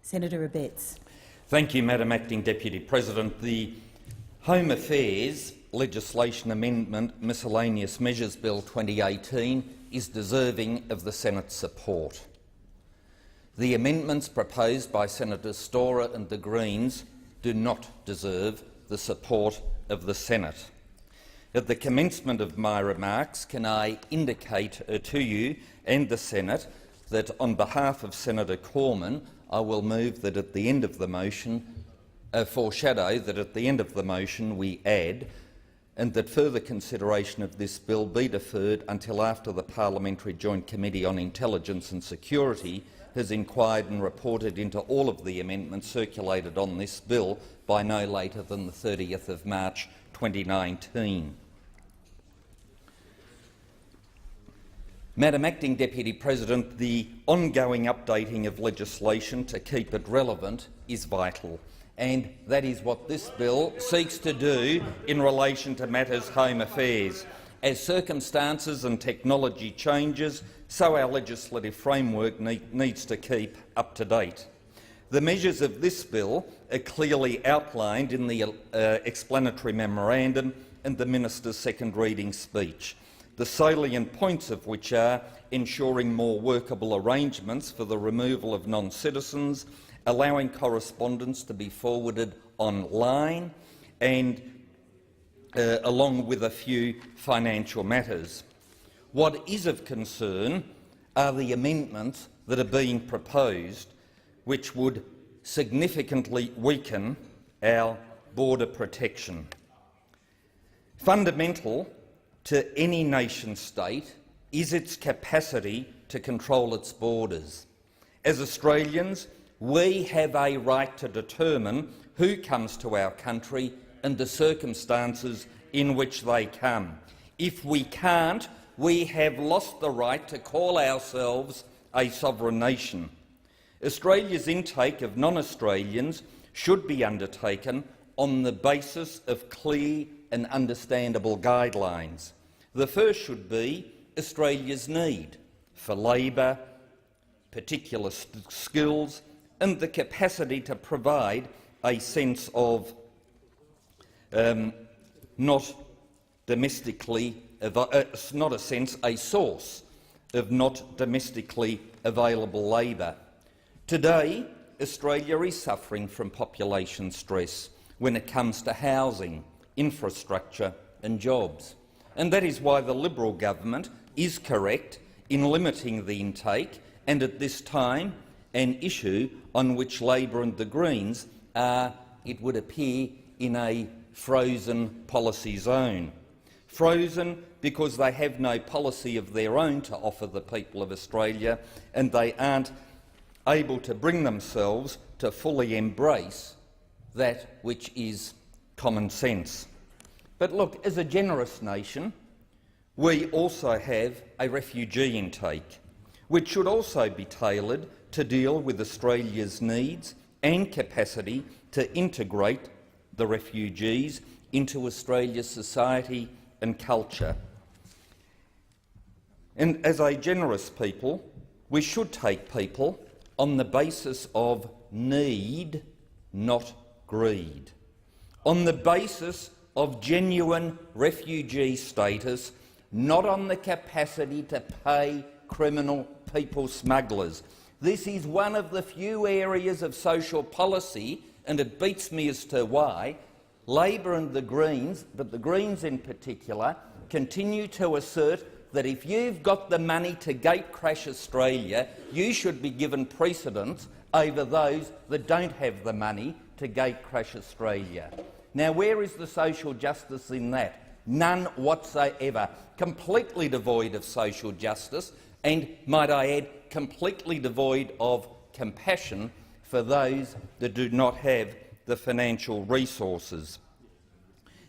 Senator Abetz. Thank you, Madam Acting Deputy President. The Home Affairs Legislation Amendment Miscellaneous Measures Bill 2018 is deserving of the Senate's support. The amendments proposed by Senator Storer and the Greens do not deserve the support of the Senate. At the commencement of my remarks, can I indicate to you and the Senate that on behalf of Senator Cormann, I will move that at the end of the motion, foreshadow that at the end of the motion we add, and that further consideration of this bill be deferred until after the Parliamentary Joint Committee on Intelligence and Security has inquired and reported into all of the amendments circulated on this bill by no later than the 30th of March 2019. Madam Acting Deputy President, the ongoing updating of legislation to keep it relevant is vital, and that is what this bill seeks to do in relation to matters home affairs. As circumstances and technology changes, so our legislative framework needs to keep up to date. The measures of this bill are clearly outlined in the explanatory memorandum and the Minister's second reading speech, the salient points of which are ensuring more workable arrangements for the removal of non-citizens, allowing correspondence to be forwarded online, and along with a few financial matters. What is of concern are the amendments that are being proposed, which would significantly weaken our border protection. Fundamental to any nation-state is its capacity to control its borders. As Australians, we have a right to determine who comes to our country and the circumstances in which they come. If we can't, we have lost the right to call ourselves a sovereign nation. Australia's intake of non-Australians should be undertaken on the basis of clear and understandable guidelines. The first should be Australia's need for labour, particular skills, and the capacity to provide a sense of a source of not domestically available labour. Today, Australia is suffering from population stress when it comes to housing, infrastructure and jobs. And that is why the Liberal government is correct in limiting the intake, and at this time an issue on which Labor and the Greens are, it would appear, in a frozen policy zone. Frozen because they have no policy of their own to offer the people of Australia, and they aren't able to bring themselves to fully embrace that which is common sense. But look, as a generous nation, we also have a refugee intake, which should also be tailored to deal with Australia's needs and capacity to integrate the refugees into Australia's society and culture. And as a generous people, we should take people on the basis of need, not greed, on the basis of genuine refugee status, not on the capacity to pay criminal people smugglers. This is one of the few areas of social policy, and it beats me as to why Labor and the Greens, but the Greens in particular, continue to assert that if you've got the money to gate crash Australia, you should be given precedence over those that don't have the money to gate crash Australia. Now, where is the social justice in that? None whatsoever. Completely devoid of social justice and, might I add, completely devoid of compassion for those that do not have the financial resources.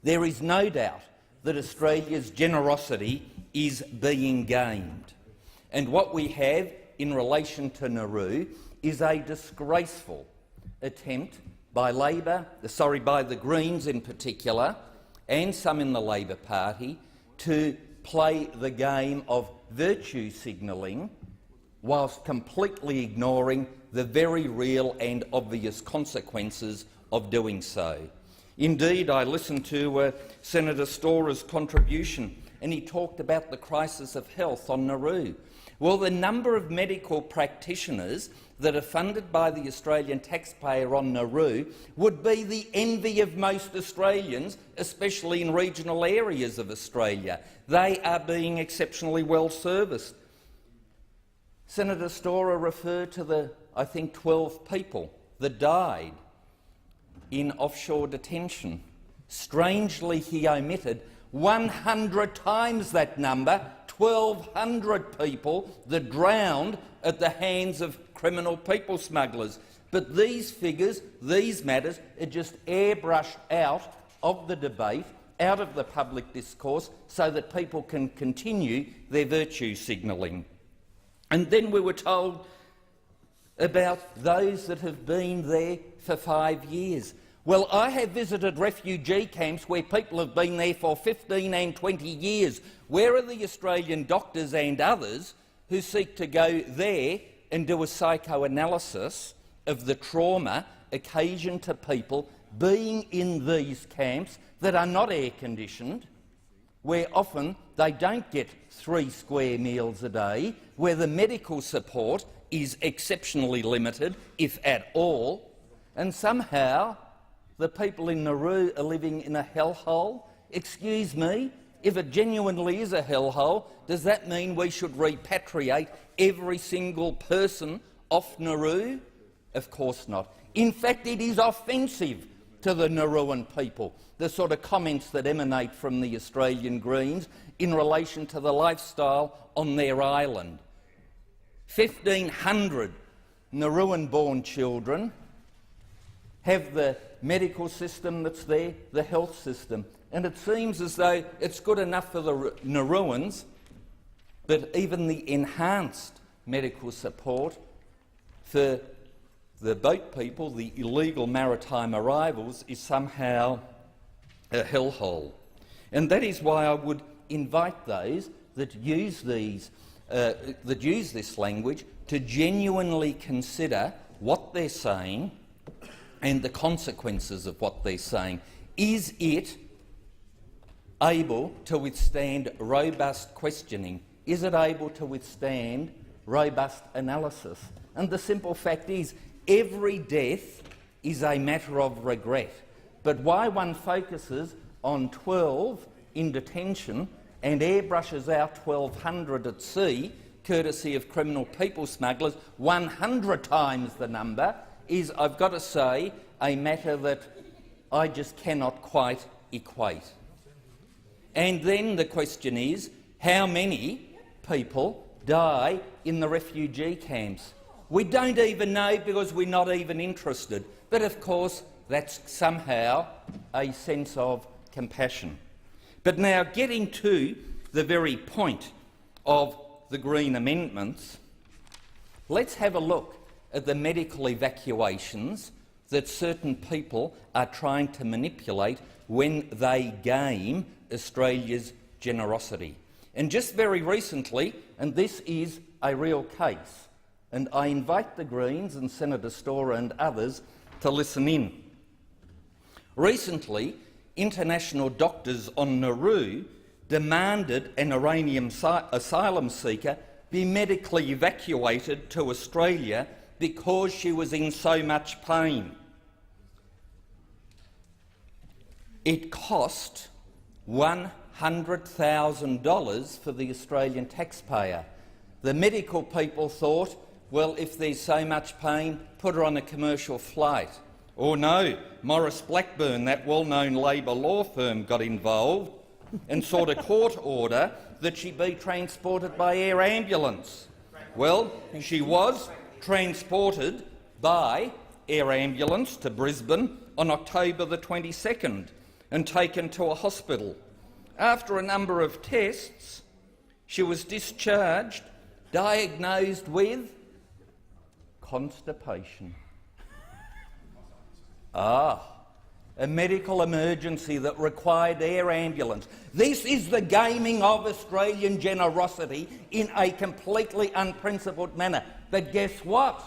There is no doubt that Australia's generosity is being gamed, and what we have in relation to Nauru is a disgraceful attempt by the Greens in particular, and some in the Labor Party, to play the game of virtue signalling whilst completely ignoring the very real and obvious consequences of doing so. Indeed, I listened to Senator Storer's contribution, and he talked about the crisis of health on Nauru. Well, the number of medical practitioners that are funded by the Australian taxpayer on Nauru would be the envy of most Australians, especially in regional areas of Australia. They are being exceptionally well serviced. Senator Storer referred to the, I think, 12 people that died in offshore detention. Strangely, he omitted 100 times that number, 1,200 people that drowned at the hands of criminal people smugglers. But these figures, these matters, are just airbrushed out of the debate, out of the public discourse, so that people can continue their virtue signalling. And then we were told about those that have been there for 5 years. Well, I have visited refugee camps where people have been there for 15 and 20 years. Where are the Australian doctors and others who seek to go there and do a psychoanalysis of the trauma occasioned to people being in these camps that are not air-conditioned, where often they don't get 3 square meals a day, where the medical support is exceptionally limited, if at all, and somehow the people in Nauru are living in a hellhole? Excuse me, if it genuinely is a hellhole, does that mean we should repatriate every single person off Nauru? Of course not. In fact, it is offensive to the Nauruan people, the sort of comments that emanate from the Australian Greens in relation to the lifestyle on their island. 1,500 Nauruan-born children have the medical system that's there, the health system, and it seems as though it's good enough for the Nauruans, but even the enhanced medical support for the boat people, the illegal maritime arrivals, is somehow a hellhole. And that is why I would invite those that use this language to genuinely consider what they're saying and the consequences of what they're saying. Is it able to withstand robust questioning? Is it able to withstand robust analysis? And the simple fact is, every death is a matter of regret. But why one focuses on 12 in detention and airbrushes out 1,200 at sea, courtesy of criminal people smugglers, 100 times the number, is, I've got to say, a matter that I just cannot quite equate. And then the question is, how many people die in the refugee camps? We don't even know because we're not even interested. But of course, that's somehow a sense of compassion. But now, getting to the very point of the Green amendments, let's have a look at the medical evacuations that certain people are trying to manipulate when they game Australia's generosity. And just very recently, and this is a real case, and I invite the Greens and Senator Storer and others to listen in. Recently, international doctors on Nauru demanded an Iranian asylum seeker be medically evacuated to Australia because she was in so much pain. It cost $100,000 for the Australian taxpayer. The medical people thought, well, if there's so much pain, put her on a commercial flight. Or no, Maurice Blackburn, that well-known Labor law firm, got involved and sought a court order that she be transported by air ambulance. Well, she was transported by air ambulance to Brisbane on October the 22nd and taken to a hospital. After a number of tests, she was discharged, diagnosed with constipation. A medical emergency that required air ambulance. This is the gaming of Australian generosity in a completely unprincipled manner. But guess what?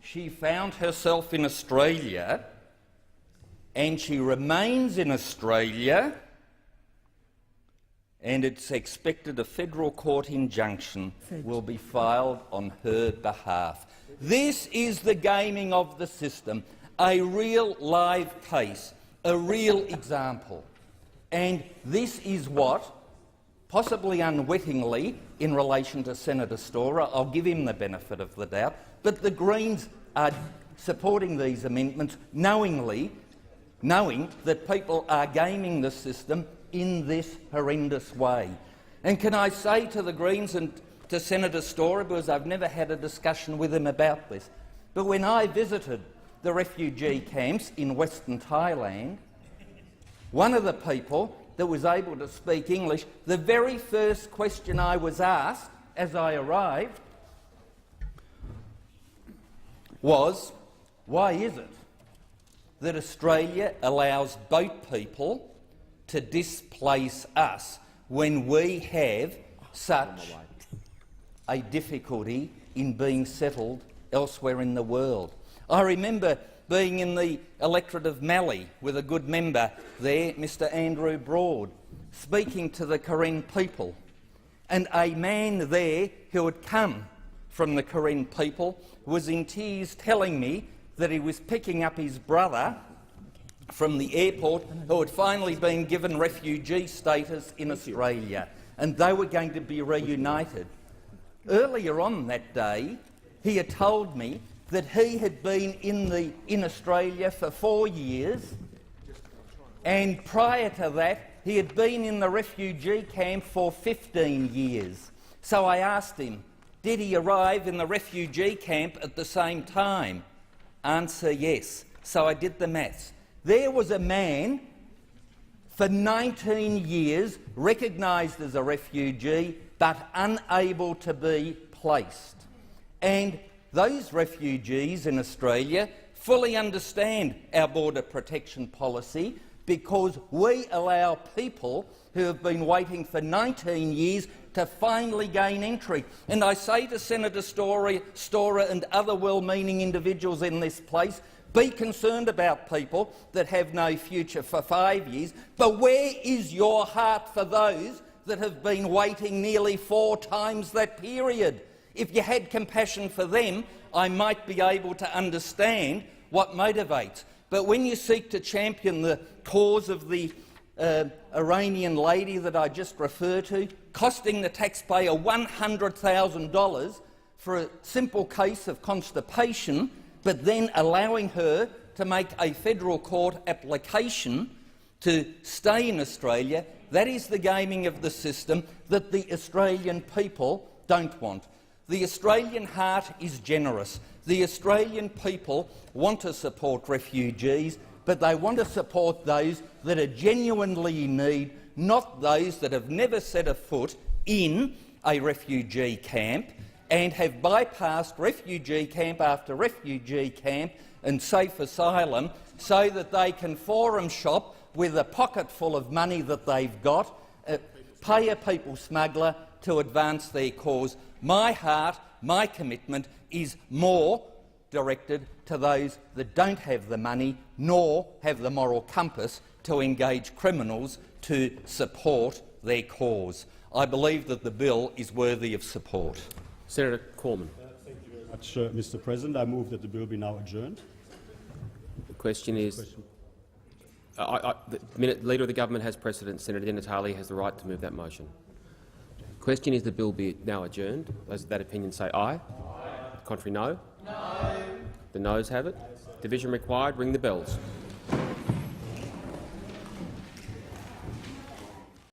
she found herself in Australia, and she remains in Australia, and it's expected a federal court injunction will be filed on her behalf. This is the gaming of the system, a real live case, a real example. And this is what, possibly unwittingly, in relation to Senator Storer, I'll give him the benefit of the doubt, but the Greens are supporting these amendments knowing that people are gaming the system in this horrendous way. And can I say to the Greens and to Senator Storer, because I've never had a discussion with him about this, but when I visited the refugee camps in Western Thailand, one of the people that was able to speak English, the very first question I was asked as I arrived was, why is it that Australia allows boat people to displace us when we have such a difficulty in being settled elsewhere in the world? I remember being in the electorate of Mallee with a good member there, Mr Andrew Broad, speaking to the Karen people. And a man there who had come from the Karen people was in tears telling me that he was picking up his brother from the airport who had finally been given refugee status in Australia, and they were going to be reunited. Earlier on that day, he had told me that he had been in Australia for 4 years, and prior to that he had been in the refugee camp for 15 years. So I asked him, did he arrive in the refugee camp at the same time? Answer, yes. So I did the maths. There was a man for 19 years recognised as a refugee but unable to be placed. And those refugees in Australia fully understand our border protection policy, because we allow people who have been waiting for 19 years to finally gain entry. And I say to Senator Storer and other well-meaning individuals in this place, be concerned about people that have no future for 5 years, but where is your heart for those that have been waiting nearly 4 times that period? If you had compassion for them, I might be able to understand what motivates. But when you seek to champion the cause of the Iranian lady that I just referred to, costing the taxpayer $100,000 for a simple case of constipation, but then allowing her to make a federal court application to stay in Australia, that is the gaming of the system that the Australian people don't want. The Australian heart is generous. The Australian people want to support refugees, but they want to support those that are genuinely in need, not those that have never set a foot in a refugee camp and have bypassed refugee camp after refugee camp and safe asylum so that they can forum shop with a pocket full of money that they've got, pay a people smuggler to advance their cause. My heart, my commitment is more directed to those that don't have the money nor have the moral compass to engage criminals to support their cause. I believe that the bill is worthy of support. Senator Cormann. Thank you very much, Mr. President. I move that the bill be now adjourned. The question is, the Leader of the Government has precedent. Senator Di Natale has the right to move that motion. The question is the bill be now adjourned. Those of that opinion say aye. Aye. Contrary, no. No. The noes have it. Division required. Ring the bells.